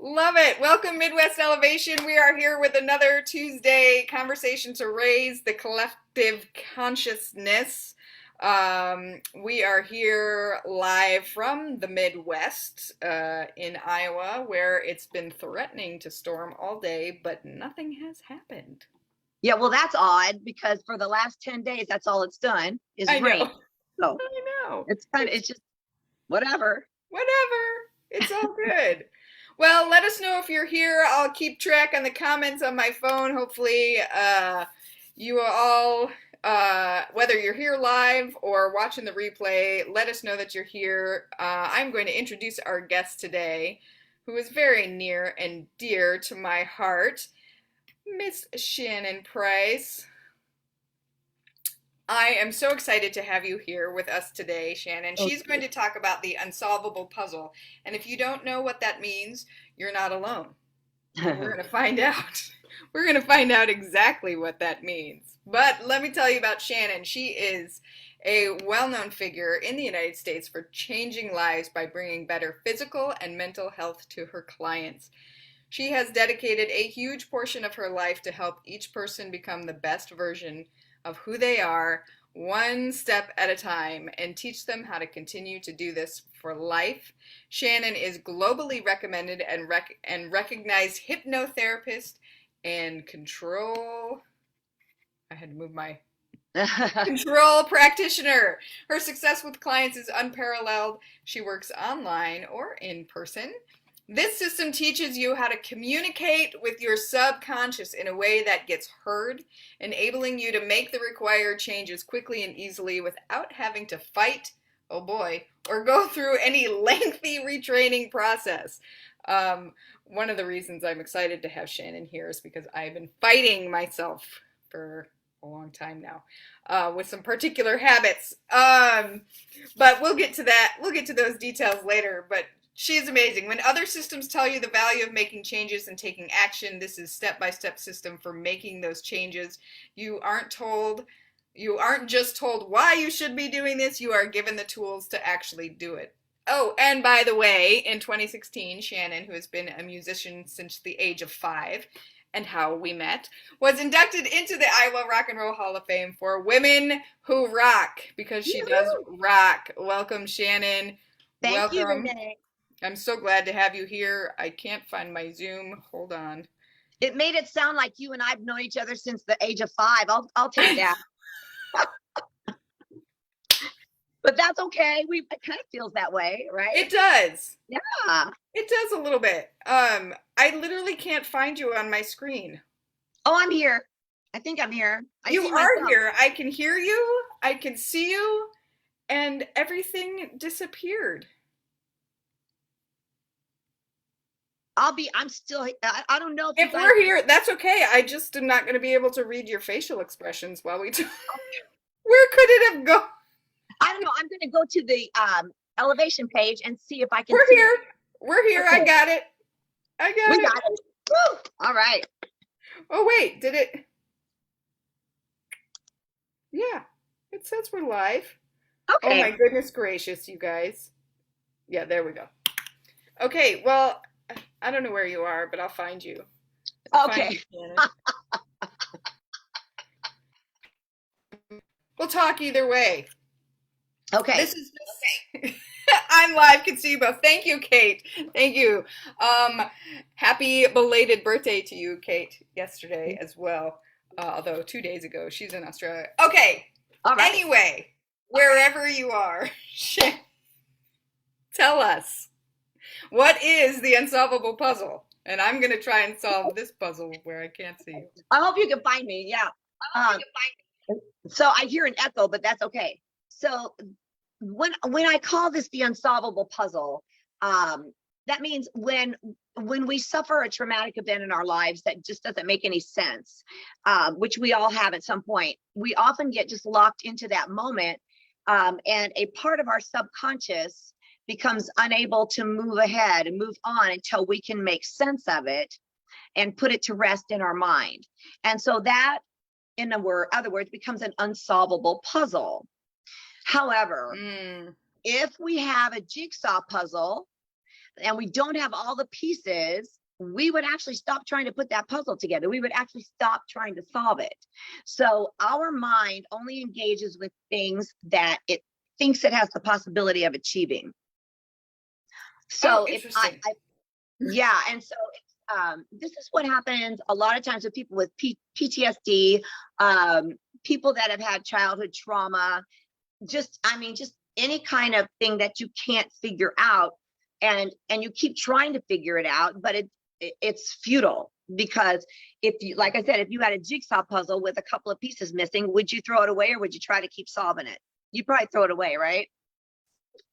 Love it. Welcome, Midwest Elevation. We are here with another Tuesday conversation to raise the collective consciousness. We are here live from the Midwest in Iowa, where it's been threatening to storm all day, but nothing has happened. Yeah, well, that's odd because for the last 10 days, that's all it's done is I rain. know. So I know. it's just whatever. Whatever. It's all good. Well, let us know if you're here. I'll keep track on the comments on my phone. Hopefully, you all, whether you're here live or watching the replay, let us know that you're here. I'm going to introduce our guest today, who is very near and dear to my heart, Miss Shannon Price. I am so excited to have you here with us today, Shannon. She's going to talk about the unsolvable puzzle. And if you don't know what that means, you're not alone. We're going to find out. We're going to find out exactly what that means. But let me tell you about Shannon. She is a well-known figure in the United States for changing lives by bringing better physical and mental health to her clients. She has dedicated a huge portion of her life to help each person become the best version of who they are, one step at a time, and teach them how to continue to do this for life. Shannon is globally recommended and recognized hypnotherapist and control practitioner. Her success with clients is unparalleled. She works online or in person. This system teaches you how to communicate with your subconscious in a way that gets heard, enabling you to make the required changes quickly and easily without having to fight, oh boy, or go through any lengthy retraining process. One of the reasons I'm excited to have Shannon here is because I've been fighting myself for a long time now with some particular habits. But we'll get to that. We'll get to those details later. But she's amazing. When other systems tell you the value of making changes and taking action, this is step-by-step system for making those changes. You aren't just told why you should be doing this, you are given the tools to actually do it. Oh, and by the way, in 2016, Shannon, who has been a musician since the age of 5, and how we met, was inducted into the Iowa Rock and Roll Hall of Fame for Women Who Rock, because she does rock. Welcome, Shannon. Thank you, Welcome. Renee. I'm so glad to have you here. I can't find my Zoom. Hold on. It made it sound like you and I've known each other since the age of 5. I'll take that. But that's okay. It kind of feels that way, right? It does. Yeah. It does a little bit. I literally can't find you on my screen. Oh, I'm here. I think I'm here. You are here. I can hear you. I can see you. And everything disappeared. I'm still, I don't know if we're here, that's okay. I just am not going to be able to read your facial expressions while we talk. Where could it have gone? I don't know. I'm going to go to the elevation page and see if I can. We're here. We're here. Okay. I got it. We got it. Woo! All right. Oh, wait. Did it? Yeah. It says we're live. Okay. Oh, my goodness gracious, you guys. Yeah, there we go. Okay. Well, I don't know where you are, but I'll find you. Okay. We'll talk either way. Okay. This is okay. I'm live, can see you both. Thank you, Kate. Thank you. Happy belated birthday to you, Kate, yesterday as well. Although 2 days ago, she's in Australia. Okay. All right. Anyway, wherever you are, tell us. What is the unsolvable puzzle? And I'm going to try and solve this puzzle where I can't see you. I hope you can find me. Yeah. So I hear an echo, but that's okay. So when I call this the unsolvable puzzle, that means when we suffer a traumatic event in our lives that just doesn't make any sense, which we all have at some point, we often get just locked into that moment, and a part of our subconscious becomes unable to move ahead and move on until we can make sense of it and put it to rest in our mind. And so that, in other words, becomes an unsolvable puzzle. However, if we have a jigsaw puzzle and we don't have all the pieces, we would actually stop trying to put that puzzle together. We would actually stop trying to solve it. So our mind only engages with things that it thinks it has the possibility of achieving. Oh, So if interesting. yeah, and so this is what happens a lot of times with people with PTSD, people that have had childhood trauma, just any kind of thing that you can't figure out, and you keep trying to figure it out, but it's futile, because if you, like I said, if you had a jigsaw puzzle with a couple of pieces missing, would you throw it away or would you try to keep solving it? You probably throw it away, right?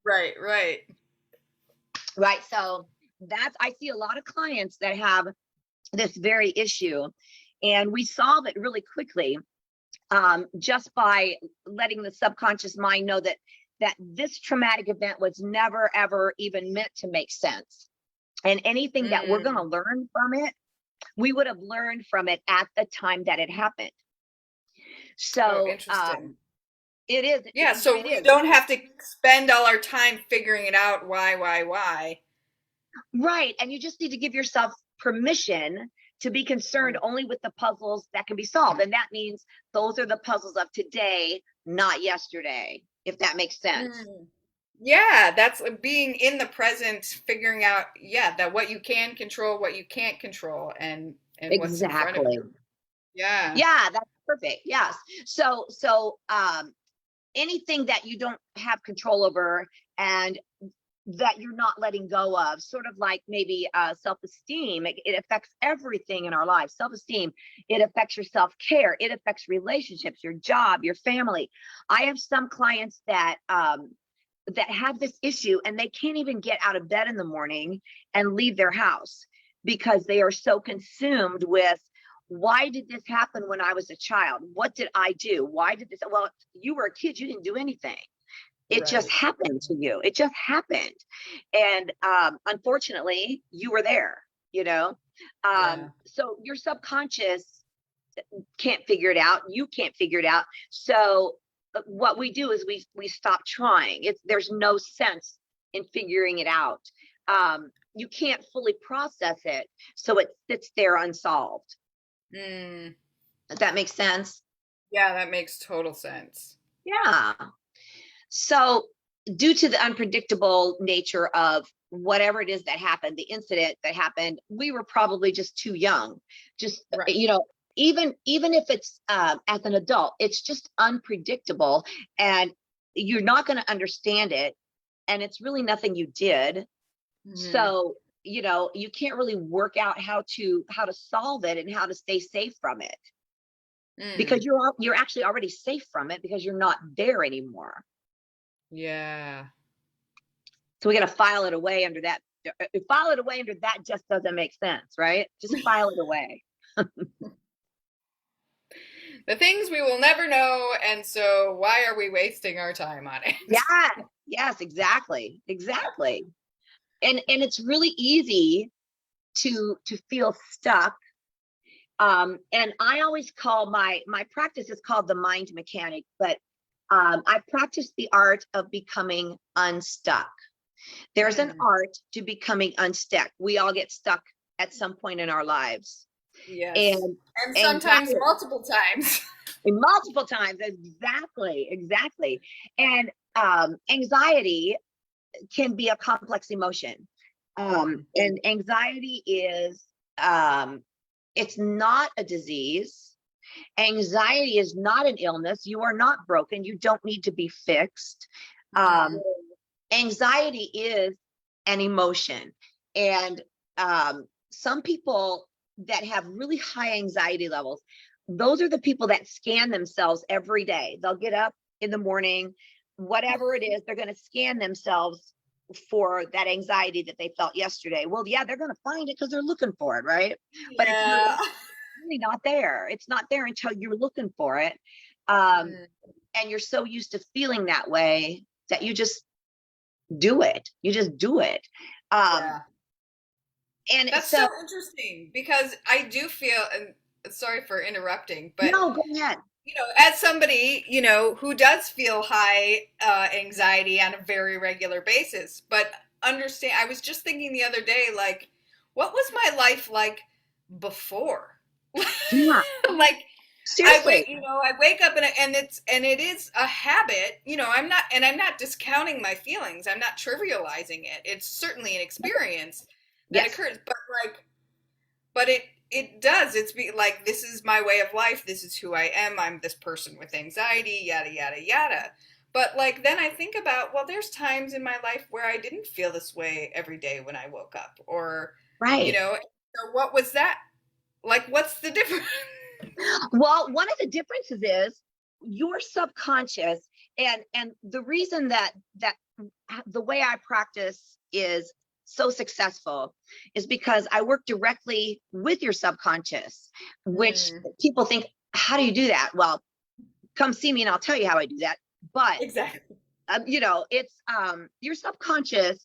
Right, right. Right. So I see a lot of clients that have this very issue, and we solve it really quickly, just by letting the subconscious mind know that this traumatic event was never ever even meant to make sense, and anything that we're going to Mm. learn from it, we would have learned from it at the time that it happened. Oh, So interesting. it is Yeah, so it we is don't have to spend all our time figuring it out why. right, and you just need to give yourself permission to be concerned only with the puzzles that can be solved, and that means those are the puzzles of today, not yesterday, if that makes sense. Mm. Yeah, that's being in the present, figuring out, yeah, that what you can control, what you can't control, and what's in front of Exactly. you. Yeah. Yeah, that's perfect. Yes. So anything that you don't have control over, and that you're not letting go of, sort of like maybe self-esteem, it affects everything in our lives. Self-esteem, it affects your self-care, it affects relationships, your job, your family. I have some clients that have this issue, and they can't even get out of bed in the morning and leave their house, because they are so consumed with, why did this happen when I was a child? What did I do? Why did this? Well, you were a kid, you didn't do anything. It just Right. happened to you. It just happened. And unfortunately, you were there, you know? Yeah. So your subconscious can't figure it out. You can't figure it out. So what we do is we stop trying. There's no sense in figuring it out. You can't fully process it, so it sits there unsolved. Mm. Does that make sense? Yeah, that makes total sense. Yeah. So, due to the unpredictable nature of whatever it is that happened, the incident that happened, we were probably just too young. Just, Right. even if it's as an adult, it's just unpredictable, and you're not going to understand it. And it's really nothing you did. Hmm. So, you can't really work out how to solve it and how to stay safe from it, because Mm. you're actually already safe from it because you're not there anymore. Yeah. So we got to file it away under that. File it away under that just doesn't make sense, right? Just file it away. The things we will never know, and so why are we wasting our time on it? Yeah. Yes, exactly. Exactly. And it's really easy to feel stuck. And I always call my practice is called the mind mechanic, but I practice the art of becoming unstuck. There's an Mm. art to becoming unstuck. We all get stuck at some point in our lives. Yes. And And sometimes anxiety, multiple times. multiple times, exactly, exactly. And anxiety can be a complex emotion. And anxiety is, it's not a disease. Anxiety is not an illness. You are not broken. You don't need to be fixed. Mm. um, Anxiety is an emotion. And some people that have really high anxiety levels, those are the people that scan themselves every day. They'll get up in the morning, whatever it is, they're going to scan themselves for that anxiety that they felt yesterday. Well, yeah, they're going to find it because they're looking for it, right? But it's Yeah. really not there. It's not there until you're looking for it. Um, Mm. and you're so used to feeling that way that you just do it. You just do it. Um, Yeah. and That's so, so interesting because I do feel, and sorry for interrupting, but no, go ahead. as somebody, who does feel high anxiety on a very regular basis, but understand. I was just thinking the other day, like, what was my life like before? Yeah, Like, seriously. I wake up and it is a habit. I'm not discounting my feelings. I'm not trivializing it. It's certainly an experience that Yes. occurs, but it does. Like, this is my way of life. This is who I am. I'm this person with anxiety, yada yada yada. But like, then I think about, well, there's times in my life where I didn't feel this way every day when I woke up, or Right. so what was that like? What's the difference? Well, one of the differences is your subconscious, and the reason that the way I practice is so successful is because I work directly with your subconscious, which Mm, people think, how do you do that? Well, come see me and I'll tell you how I do that. But exactly. it's your subconscious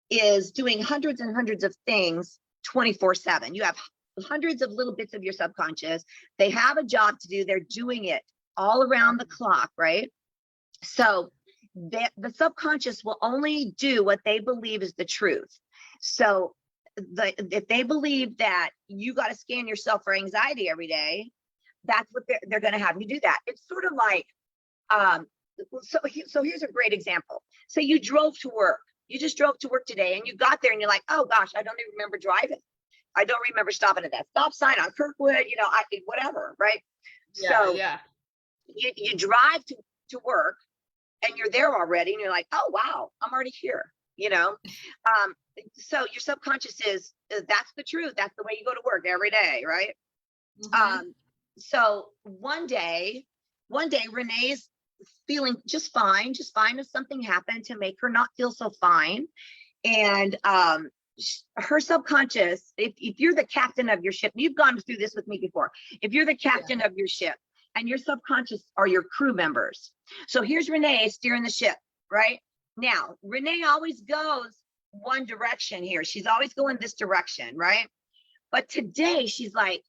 is doing hundreds and hundreds of things 24/7. You have hundreds of little bits of your subconscious. They have a job to do. They're doing it all around the clock, right? So the subconscious will only do what they believe is the truth. So if they believe that you got to scan yourself for anxiety every day, that's what they're going to have you do that. It's sort of like, um, so here's a great example. Say you drove to work. You just drove to work today and you got there and you're like, oh gosh, I don't even remember driving. I don't remember stopping at that stop sign on Kirkwood, whatever, right? Yeah, So yeah. you drive to work and you're there already and you're like, oh wow, I'm already here, so your subconscious is that's the truth. That's the way you go to work every day, right? Mm-hmm. So one day Renee's feeling just fine if something happened to make her not feel so fine. And her subconscious, if you're the captain of your ship, you've gone through this with me before. If you're the Yeah. captain of your ship and your subconscious are your crew members. So here's Renee steering the ship, right? Now, Renee always goes one direction here. She's always going this direction, right? But today she's like,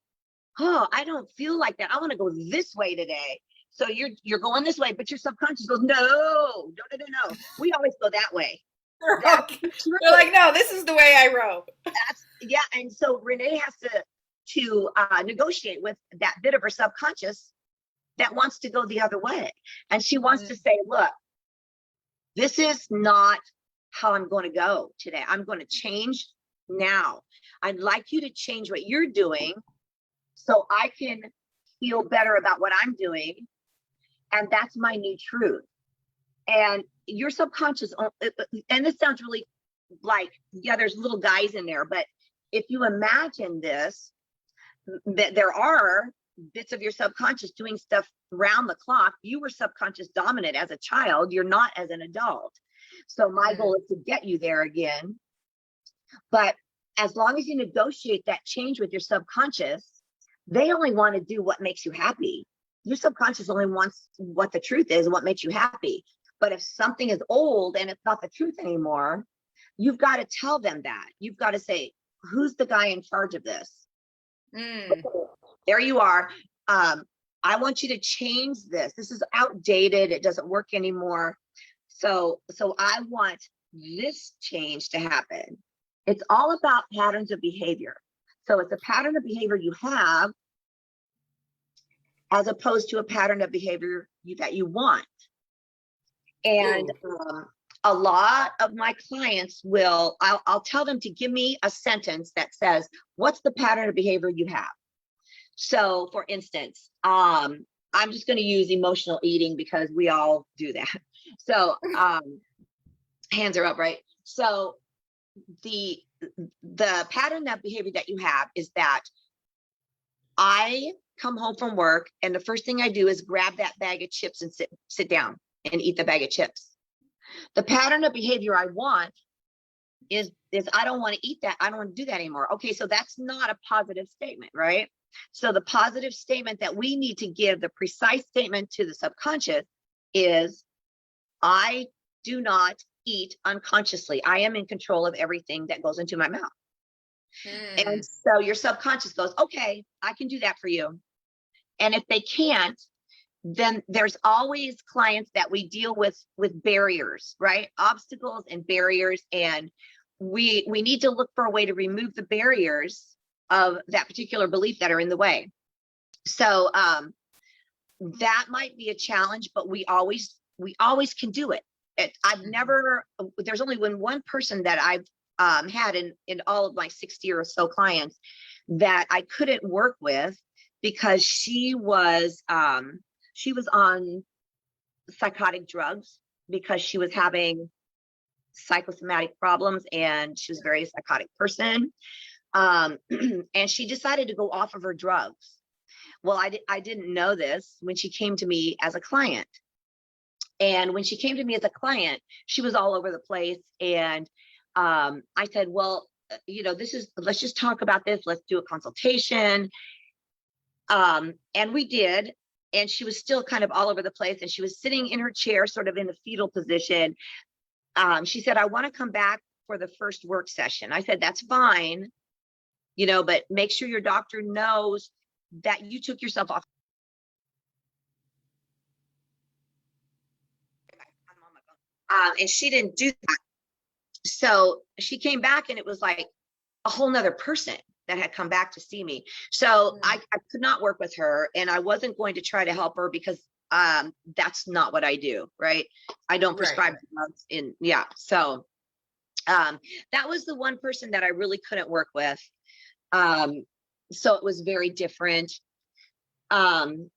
oh, I don't feel like that. I want to go this way today. So you're going this way, but your subconscious goes, no, no, no, no, no. We always go that way. That's Okay. the You're truth. like, no, this is the way I row. Yeah. And so Renee has to negotiate with that bit of her subconscious that wants to go the other way. And she wants to Mm, say, look, this is not how I'm going to go today. I'm going to change now. I'd like you to change what you're doing so I can feel better about what I'm doing. And that's my new truth. And your subconscious, and this sounds really like, yeah, there's little guys in there, but if you imagine this, that there are bits of your subconscious doing stuff round the clock. You were subconscious dominant as a child, you're not as an adult. So my mm, goal is to get you there again. But as long as you negotiate that change with your subconscious, they only want to do what makes you happy. Your subconscious only wants what the truth is and what makes you happy. But if something is old and it's not the truth anymore, you've got to tell them that. You've got to say, who's the guy in charge of this? mm. There you are. I want you to change this. This is outdated. It doesn't work anymore. So I want this change to happen. It's all about patterns of behavior. So it's a pattern of behavior you have as opposed to a pattern of behavior that you want. And Ooh. a lot of my clients I'll tell them to give me a sentence that says, what's the pattern of behavior you have? So for instance, I'm just going to use emotional eating because we all do that. So hands are up, right? So the pattern of behavior that you have is that I come home from work and the first thing I do is grab that bag of chips and sit down and eat the bag of chips. The pattern of behavior I want is I don't want to eat that. I don't want to do that anymore. Okay, so that's not a positive statement, right? So the positive statement that we need to give, the precise statement to the subconscious is, I do not eat unconsciously. I am in control of everything that goes into my mouth. And Mm, so your subconscious goes, okay, I can do that for you. And if they can't, then there's always clients that we deal with barriers, right? Obstacles and barriers. And we need to look for a way to remove the barriers of that particular belief that are in the way. So that might be a challenge, but we always can do it. I've never, there's only been one person that I've had in all of my 60 or so clients that I couldn't work with because she was on psychotic drugs because she was having psychosomatic problems, and she was a very psychotic person. And she decided to go off of her drugs. Well, I didn't know this when she came to me as a client. And when she came to me as a client, she was all over the place. And I said, well, let's just talk about this. Let's do a consultation. And we did. And she was still kind of all over the place. And she was sitting in her chair, sort of in the fetal position. She said, I want to come back for the first work session. I said, that's fine, but make sure your doctor knows that you took yourself off. And she didn't do that. So she came back and it was like a whole nother person that had come back to see me. So I could not work with her, and I wasn't going to try to help her because that's not what I do. Right. I don't prescribe drugs So that was the one person that I really couldn't work with. So it was very different. And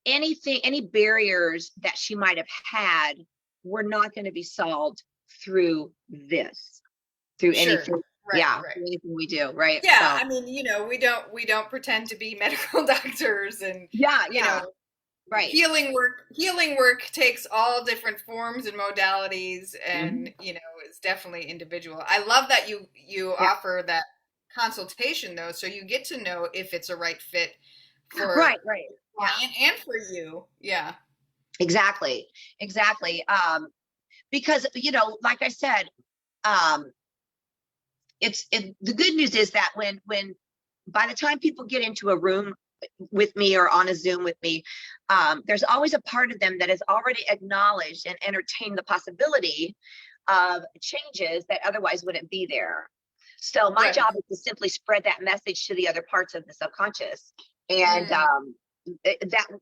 any barriers that she might have had were not going to be solved through anything. Through anything we do. Right. Yeah. So, I mean, we don't pretend to be medical doctors, and right. Healing work takes all different forms and modalities, and is definitely individual. I love that you offer that consultation though, so you get to know if it's a right fit for right and for you. Yeah, exactly. Because like I said, the good news is that when by the time people get into a room with me or on a Zoom with me, there's always a part of them that has already acknowledged and entertained the possibility of changes that otherwise wouldn't be there. So my job is to simply spread that message to the other parts of the subconscious. And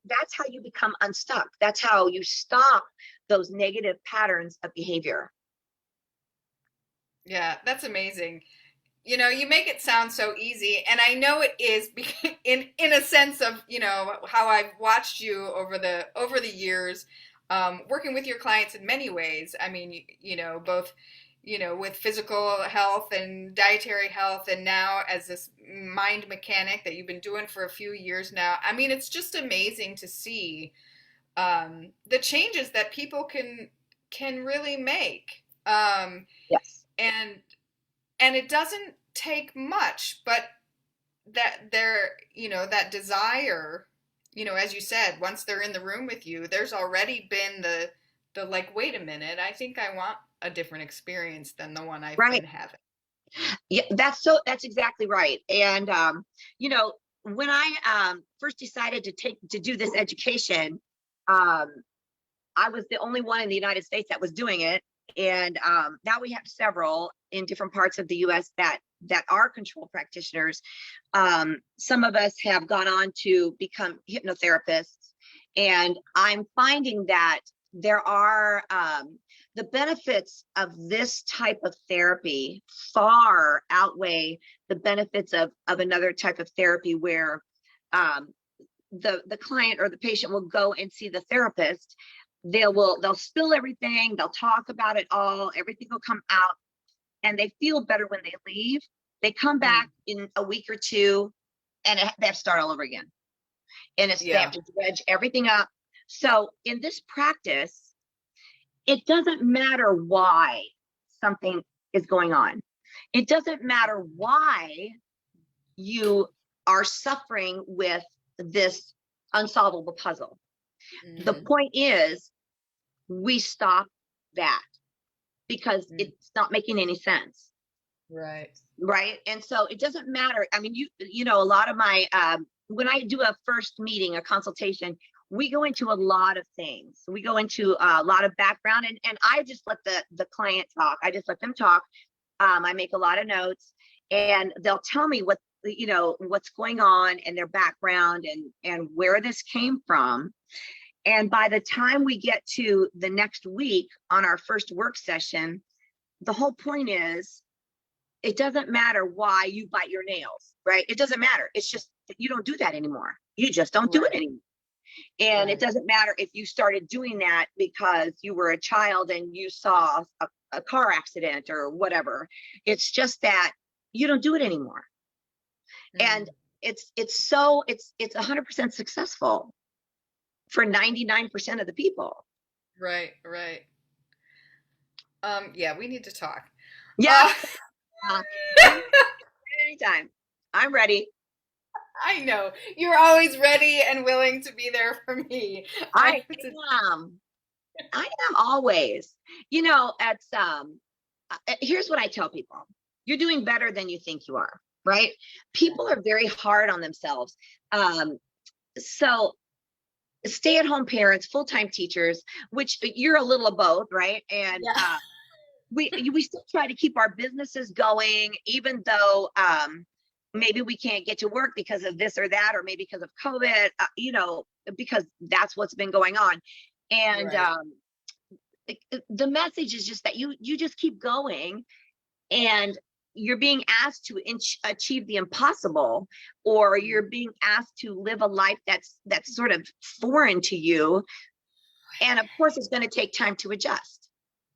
that's how you become unstuck. That's how you stop those negative patterns of behavior. Yeah, that's amazing. You make it sound so easy, and I know it is in a sense of, how I've watched you over the years, working with your clients in many ways. I mean, both, with physical health and dietary health, and now as this mind mechanic that you've been doing for a few years now. I mean, it's just amazing to see the changes that people can really make. Yes. And it doesn't take much, but that that desire, as you said, once they're in the room with you, there's already been the like, wait a minute, I think I want a different experience than the one I've been having. Yeah, that's exactly right. And when I first decided to do this education, I was the only one in the United States that was doing it. And now we have several in different parts of the U.S. that are control practitioners. Some of us have gone on to become hypnotherapists, and I'm finding that there are the benefits of this type of therapy far outweigh the benefits of another type of therapy where the client or the patient will go and see the therapist. They'll spill everything, they'll talk about it all, everything will come out, and they feel better when they leave. They come back in a week or two, and they have to start all over again. And they have to dredge everything up. So in this practice, it doesn't matter why something is going on. It doesn't matter why you are suffering with this unsolvable puzzle. The point is, we stop that because it's not making any sense. Right. And so it doesn't matter. I mean, a lot of my, when I do a first meeting, a consultation, we go into a lot of things. We go into a lot of background, and I just let the client talk. I just let them talk. I make a lot of notes, and they'll tell me what, what's going on and their background and where this came from. And by the time we get to the next week on our first work session, the whole point is, it doesn't matter why you bite your nails, right? It doesn't matter. It's just that you don't do that anymore. You just don't do it anymore. And it doesn't matter if you started doing that because you were a child and you saw a car accident or whatever. It's just that you don't do it anymore. And it's 100% successful for 99% of the people. Right. Yeah, we need to talk. Yeah. Anytime. I'm ready. I know. You're always ready and willing to be there for me. I am always. Here's what I tell people. You're doing better than you think you are, right? People are very hard on themselves. So stay-at-home parents, full-time teachers, which you're a little of both, right? And we still try to keep our businesses going, even though maybe we can't get to work because of this or that, or maybe because of COVID, because that's what's been going on. And the message is just that you just keep going, and you're being asked to achieve the impossible, or you're being asked to live a life that's sort of foreign to you. And of course, it's going to take time to adjust.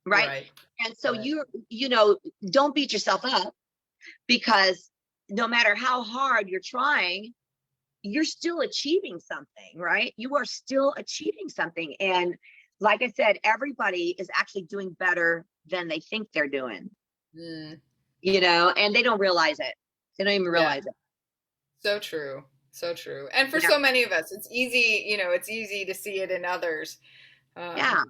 Right. And so don't beat yourself up, because no matter how hard you're trying, you're still achieving something, right? You are still achieving something. And like I said, everybody is actually doing better than they think they're doing, and they don't realize it. They don't even realize it. So true. So true. And for so many of us, it's easy, it's easy to see it in others. But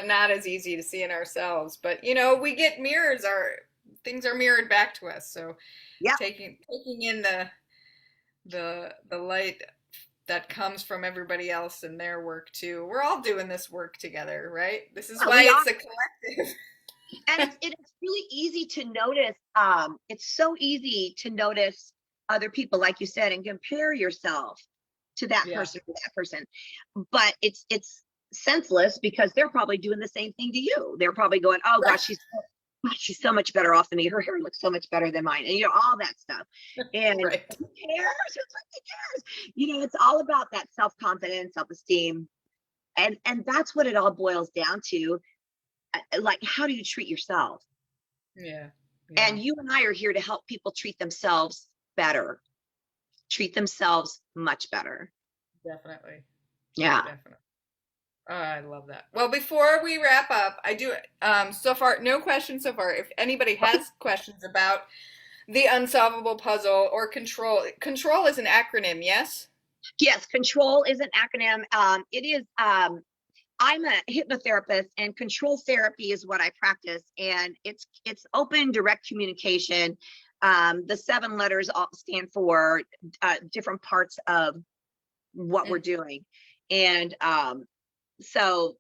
not as easy to see in ourselves. But we get mirrors. Things are mirrored back to us. So taking in the light that comes from everybody else and their work too. We're all doing this work together, right? This is why it's a collective. And it's really easy to notice. It's so easy to notice other people, like you said, and compare yourself to that person. But it's senseless, because they're probably doing the same thing to you. They're probably going, oh gosh, she's so much better off than me. Her hair looks so much better than mine, and all that stuff. And who cares? Who cares? It's all about that self-confidence, self-esteem, and that's what it all boils down to. Like, how do you treat yourself? And you and I are here to help people treat themselves better, treat themselves much better. Definitely. Definitely. Oh, I love that. Well, before we wrap up, I do so far no questions so far. If anybody has questions about the Unsolvable Puzzle or Control is an acronym, yes? Yes, Control is an acronym. It is. I'm a hypnotherapist, and control therapy is what I practice, and it's open direct communication. The 7 letters all stand for different parts of what we're doing, and so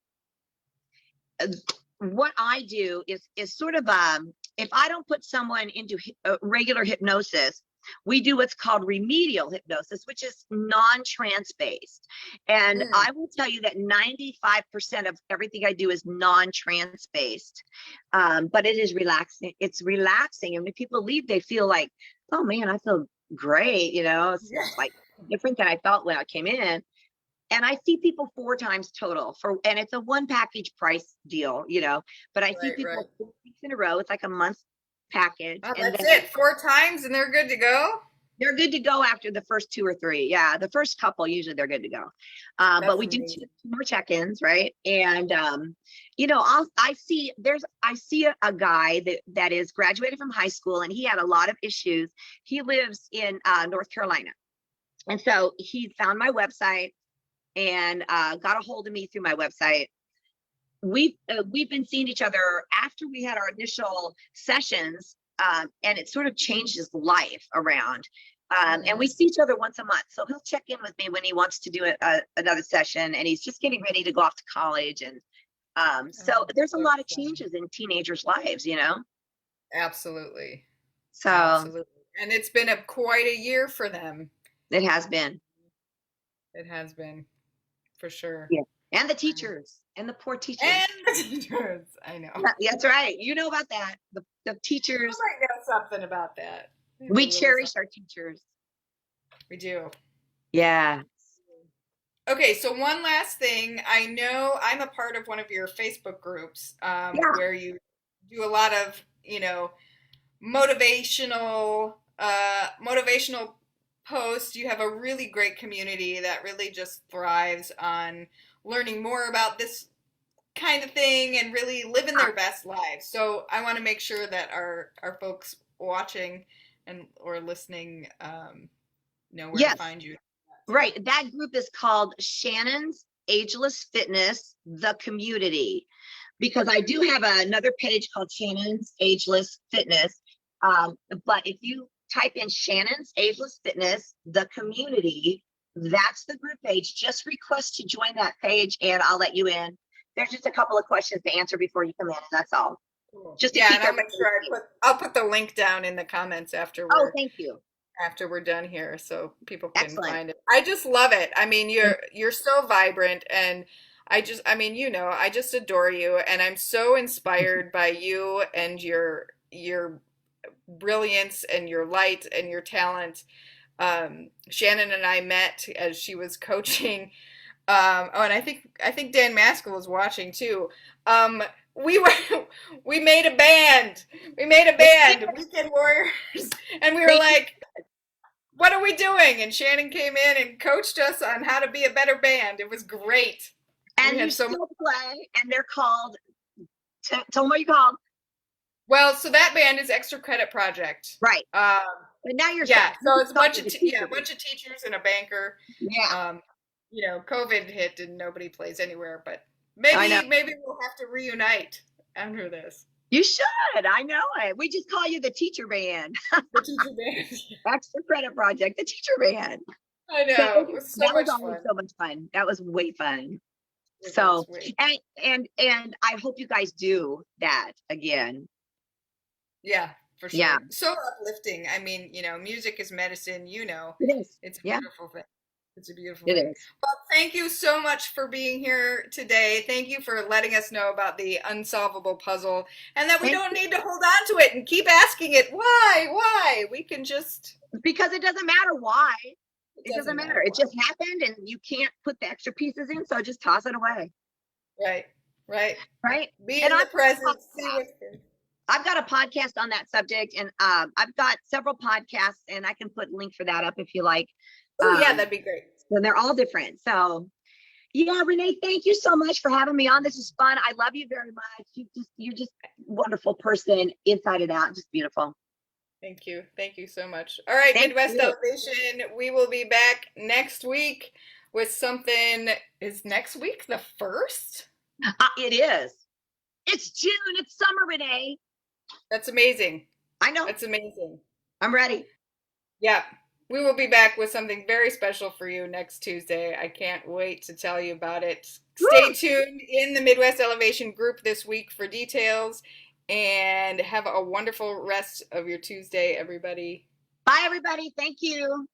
what I do is sort of if I don't put someone into regular hypnosis, we do what's called remedial hypnosis, which is non-trance based. And I will tell you that 95% of everything I do is non-trance based. But it is relaxing. It's relaxing. And when people leave, they feel like, oh man, I feel great. It's like different than I felt when I came in. And I see people 4 times total and it's a one package price deal, but I see people 4 weeks in a row. It's like a month package. Oh, and that's it. 4 times and they're good to go. They're good to go after the first 2 or 3. Yeah. The first couple, usually they're good to go. But we do 2 more check-ins. Right. And, I see a guy that is graduated from high school, and he had a lot of issues. He lives in North Carolina. And so he found my website and got a hold of me through my website. We've been seeing each other after we had our initial sessions, and it sort of changed his life around. And we see each other once a month. So he'll check in with me when he wants to do another session, and he's just getting ready to go off to college. And so there's a so lot of exciting. changes in teenagers' lives, you know? Absolutely. So Absolutely. And it's been quite a year for them. it has been. It has been, for sure. Yeah. And the teachers and the poor teachers. And the teachers. I know. Yeah, that's right. You know about that. The teachers. I might know something about that. We cherish our teachers. We do. Yeah. Okay, so one last thing. I know I'm a part of one of your Facebook groups where you do a lot of, motivational posts. You have a really great community that really just thrives on learning more about this kind of thing and really living their best lives. So I want to make sure that our folks watching and or listening know where to find you. Right. That group is called Shannon's Ageless Fitness, the Community, because I do have another page called Shannon's Ageless Fitness. But if you type in Shannon's Ageless Fitness, the Community, that's the group page. Just request to join that page and I'll let you in. There's just a couple of questions to answer before you come in, and that's all. Cool. Just to keep and I'll make sure I'll put the link down in the comments after thank you. After we're done here, so people can find it. I just love it. I mean, you're so vibrant, and I just adore you, and I'm so inspired by you and your brilliance and your light and your talent. Shannon and I met as she was coaching. And I think Dan Maskell was watching too. We made a band. Weekend Warriors, and we were like, what are we doing? And Shannon came in and coached us on how to be a better band. It was great. And you still play, and they're called, tell them what you called. Well, so that band is Extra Credit Project. Right. But now you're so it's a bunch of teachers and a banker. Yeah. COVID hit and nobody plays anywhere, but maybe we'll have to reunite after this. You should. I know it. We just call you the teacher band. The teacher band. Extra Credit Project, the teacher band. I know. It was so much fun. So much fun. That was way fun. So, and I hope you guys do that again. Yeah, for sure. Yeah. So uplifting. I mean, music is medicine, It is. It's a beautiful thing. It's a beautiful thing. It is. Well, thank you so much for being here today. Thank you for letting us know about the unsolvable puzzle and that we don't need to hold on to it and keep asking it, why? We can just... Because it doesn't matter why. It doesn't matter. It just happened and you can't put the extra pieces in, so just toss it away. Right. Be in the present. I've got a podcast on that subject, and I've got several podcasts, and I can put a link for that up if you like. Oh, yeah, that'd be great. And they're all different. So, yeah, Renee, thank you so much for having me on. This is fun. I love you very much. You're just a wonderful person, inside and out, just beautiful. Thank you. Thank you so much. All right, Midwest Elevation, we will be back next week with something. Is next week the 1st? It is. It's June. It's summer, Renee. That's amazing. I know. That's amazing. I'm ready. Yeah. We will be back with something very special for you next Tuesday. I can't wait to tell you about it. Stay tuned in the Midwest Elevation group this week for details, and have a wonderful rest of your Tuesday, everybody. Bye, everybody. Thank you.